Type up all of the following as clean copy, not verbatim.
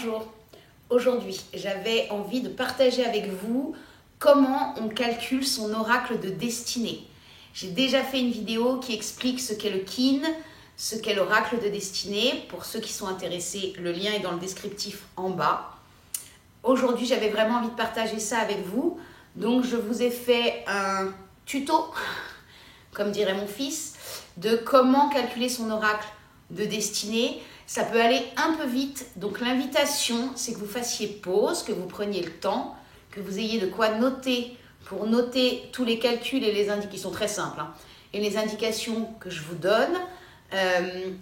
Bonjour, aujourd'hui j'avais envie de partager avec vous comment on calcule son oracle de destinée. J'ai déjà fait une vidéo qui explique ce qu'est le kin, ce qu'est l'oracle de destinée. Pour ceux qui sont intéressés, le lien est dans le descriptif en bas. Aujourd'hui j'avais vraiment envie de partager ça avec vous, donc je vous ai fait un tuto, comme dirait mon fils, de comment calculer son oracle de destinée. Ça peut aller un peu vite, donc l'invitation, c'est que vous fassiez pause, que vous preniez le temps, que vous ayez de quoi noter pour noter tous les calculs et les indications, qui sont très simples, et les indications que je vous donne.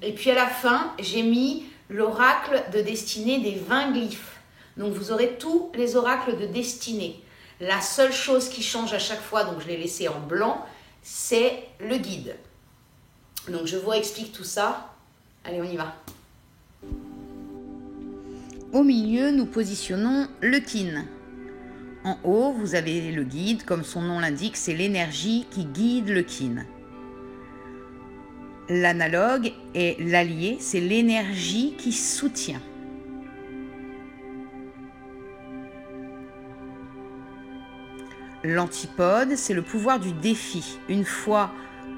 Et puis à la fin, j'ai mis l'oracle de destinée des 20 glyphes. Donc vous aurez tous les oracles de destinée. La seule chose qui change à chaque fois, donc je l'ai laissé en blanc, c'est le guide. Donc je vous explique tout ça. Allez, on y va. Au milieu, nous positionnons le kin. En haut, vous avez le guide, comme son nom l'indique, c'est l'énergie qui guide le kin. L'analogue et l'allié, c'est l'énergie qui soutient. L'antipode, c'est le pouvoir du défi. Une fois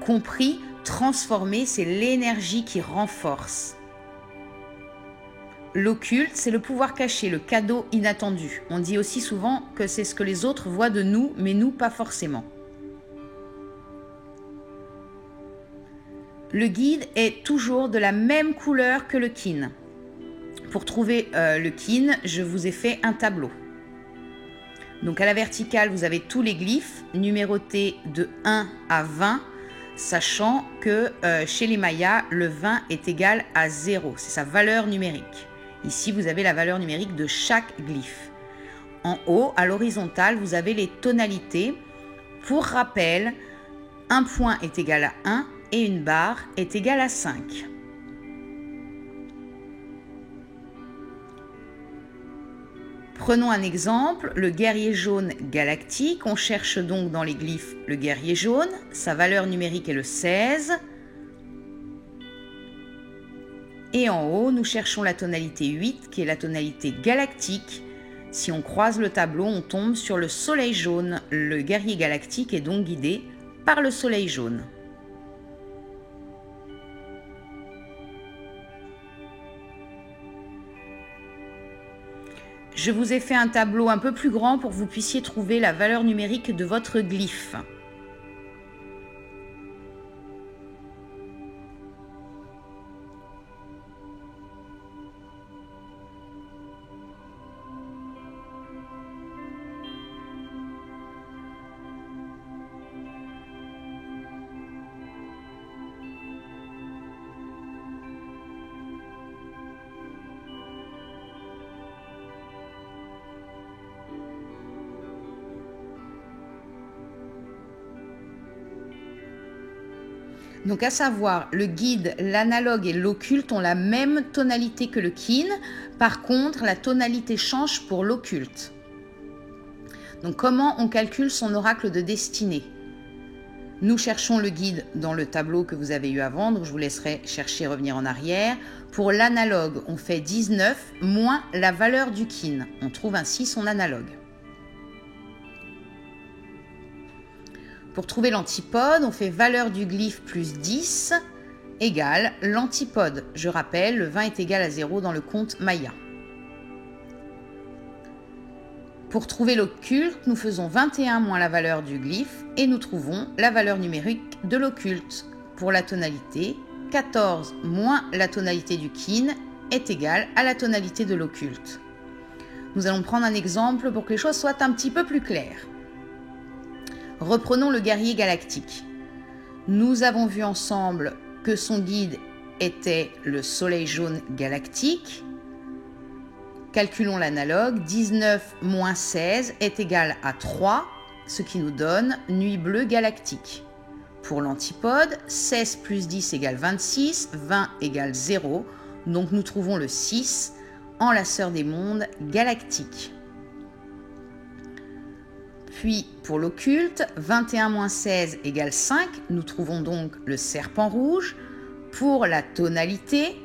compris, transformé, c'est l'énergie qui renforce. L'occulte, c'est le pouvoir caché, le cadeau inattendu. On dit aussi souvent que c'est ce que les autres voient de nous, mais nous, pas forcément. Le guide est toujours de la même couleur que le kin. Pour trouver le kin, je vous ai fait un tableau. Donc à la verticale, vous avez tous les glyphes numérotés de 1 à 20, sachant que chez les Mayas, le 20 est égal à 0. C'est sa valeur numérique. Ici, vous avez la valeur numérique de chaque glyphe. En haut, à l'horizontale, vous avez les tonalités. Pour rappel, un point est égal à 1 et une barre est égale à 5. Prenons un exemple, le guerrier jaune galactique. On cherche donc dans les glyphes le guerrier jaune. Sa valeur numérique est le 16. Et en haut, nous cherchons la tonalité 8, qui est la tonalité galactique. Si on croise le tableau, on tombe sur le soleil jaune. Le guerrier galactique est donc guidé par le soleil jaune. Je vous ai fait un tableau un peu plus grand pour que vous puissiez trouver la valeur numérique de votre glyphe. Donc à savoir, le guide, l'analogue et l'occulte ont la même tonalité que le kin. Par contre, la tonalité change pour l'occulte. Donc comment on calcule son oracle de destinée? Nous cherchons le guide dans le tableau que vous avez eu avant, donc je vous laisserai chercher, revenir en arrière. Pour l'analogue, on fait 19 moins la valeur du kin. On trouve ainsi son analogue. Pour trouver l'antipode, on fait valeur du glyphe plus 10 égale l'antipode. Je rappelle, le 20 est égal à 0 dans le compte Maya. Pour trouver l'occulte, nous faisons 21 moins la valeur du glyphe et nous trouvons la valeur numérique de l'occulte. Pour la tonalité, 14 moins la tonalité du kin est égal à la tonalité de l'occulte. Nous allons prendre un exemple pour que les choses soient un petit peu plus claires. Reprenons le guerrier galactique. Nous avons vu ensemble que son guide était le soleil jaune galactique. Calculons l'analogue. 19 moins 16 est égal à 3, ce qui nous donne nuit bleue galactique. Pour l'antipode, 16 plus 10 égale 26, 20 égale 0, donc nous trouvons le 6, enlaceur des mondes galactique. Puis pour l'occulte, 21 moins 16 égale 5, nous trouvons donc le serpent rouge. Pour la tonalité,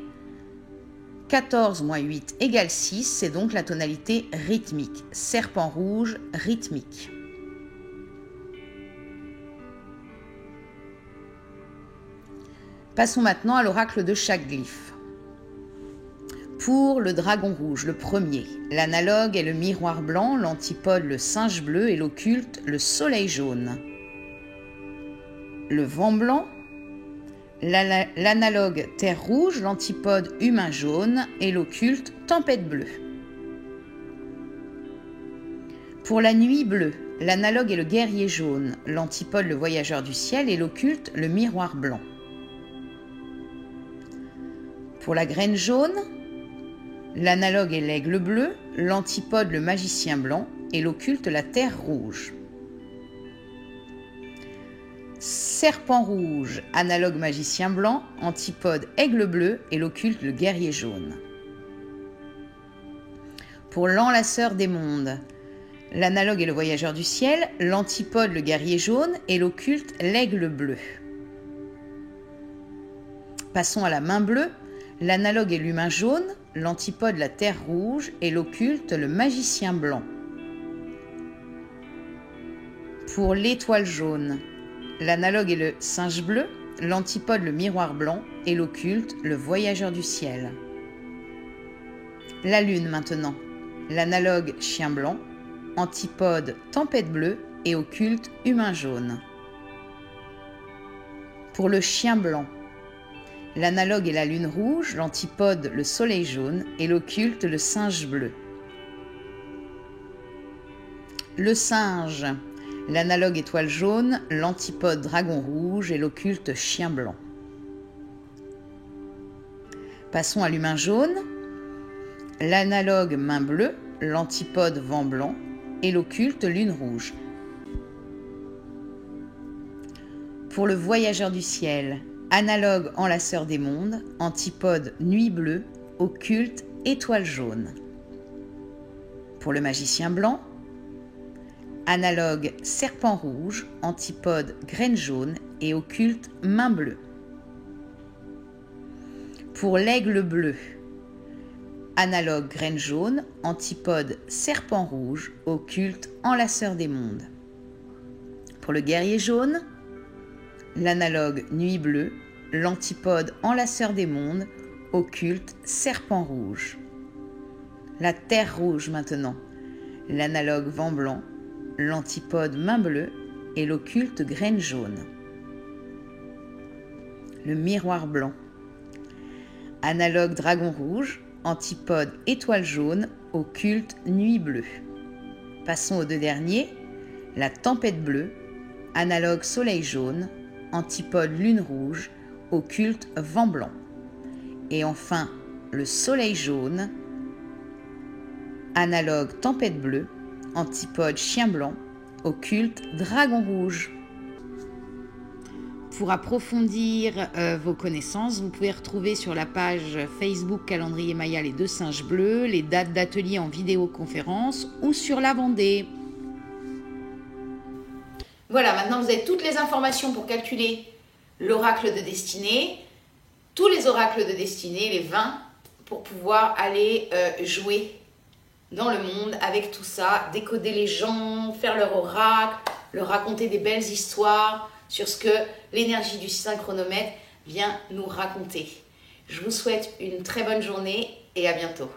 14 moins 8 égale 6, c'est donc la tonalité rythmique. Serpent rouge, rythmique. Passons maintenant à l'oracle de chaque glyphe. Pour le dragon rouge, le premier, l'analogue est le miroir blanc, l'antipode le singe bleu et l'occulte le soleil jaune. Le vent blanc, l'analogue terre rouge, l'antipode humain jaune et l'occulte tempête bleue. Pour la nuit bleue, l'analogue est le guerrier jaune, l'antipode le voyageur du ciel et l'occulte le miroir blanc. Pour la graine jaune, l'analogue est l'aigle bleu, l'antipode le magicien blanc et l'occulte la terre rouge. Serpent rouge, analogue magicien blanc, antipode aigle bleu et l'occulte le guerrier jaune. Pour l'enlaceur des mondes, l'analogue est le voyageur du ciel, l'antipode le guerrier jaune et l'occulte l'aigle bleu. Passons à la main bleue. L'analogue est l'humain jaune, l'antipode la terre rouge et l'occulte le magicien blanc. Pour l'étoile jaune, l'analogue est le singe bleu, l'antipode le miroir blanc et l'occulte le voyageur du ciel. La lune maintenant, l'analogue chien blanc, antipode tempête bleue et occulte humain jaune. Pour le chien blanc, l'analogue est la lune rouge, l'antipode le soleil jaune et l'occulte le singe bleu. Le singe, l'analogue étoile jaune, l'antipode dragon rouge et l'occulte chien blanc. Passons à l'humain jaune. L'analogue main bleue, l'antipode vent blanc et l'occulte lune rouge. Pour le voyageur du ciel, analogue enlaceur des mondes, antipode nuit bleue, occulte étoile jaune. Pour le magicien blanc, analogue serpent rouge, antipode graine jaune et occulte main bleue. Pour l'aigle bleu, analogue graine jaune, antipode serpent rouge, occulte enlaceur des mondes. Pour le guerrier jaune, l'analogue nuit bleue, l'antipode enlaceur des mondes, occulte serpent rouge. La terre rouge maintenant, l'analogue vent blanc, l'antipode main bleue et l'occulte graine jaune. Le miroir blanc, analogue dragon rouge, antipode étoile jaune, occulte nuit bleue. Passons aux deux derniers, la tempête bleue, analogue soleil jaune, antipode lune rouge, occulte vent blanc. Et enfin, le soleil jaune, analogue tempête bleue, antipode chien blanc, occulte dragon rouge. Pour approfondir vos connaissances, vous pouvez retrouver sur la page Facebook Calendrier Maya les deux singes bleus, les dates d'atelier en vidéoconférence ou sur la Vendée. Voilà, maintenant vous avez toutes les informations pour calculer l'oracle de destinée, tous les oracles de destinée, les 20, pour pouvoir aller jouer dans le monde avec tout ça, décoder les gens, faire leur oracle, leur raconter des belles histoires sur ce que l'énergie du synchronomètre vient nous raconter. Je vous souhaite une très bonne journée et à bientôt.